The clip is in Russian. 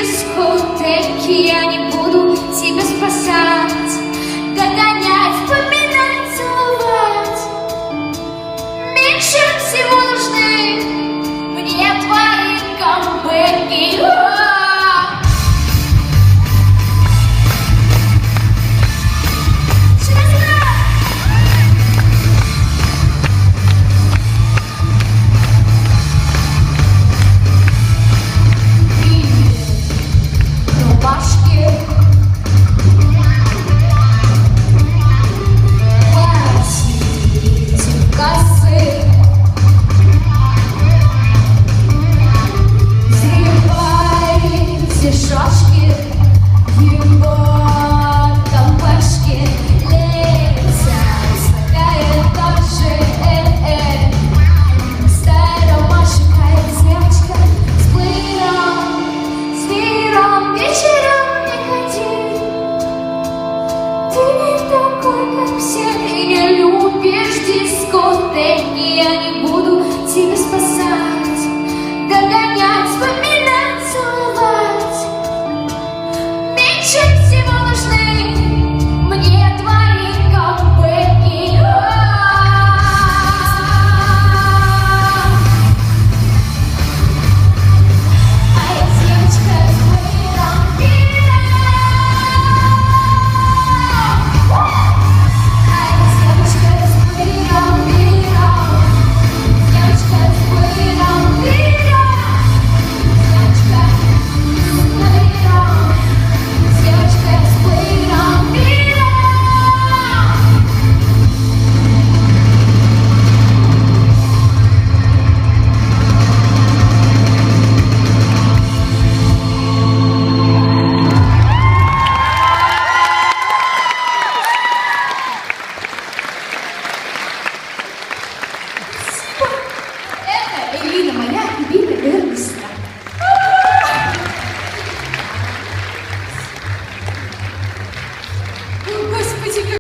дискотеки, я не буду тебя спасать, догонять, вспоминать, целовать. Меньше всего нужны мне твои камбэки. Шашки, его компашки летят, скакает тоже, старая Ромашка, девочка с миром вечером не ходи. Ты не такой, как все, ты не любишь дискотеки, я не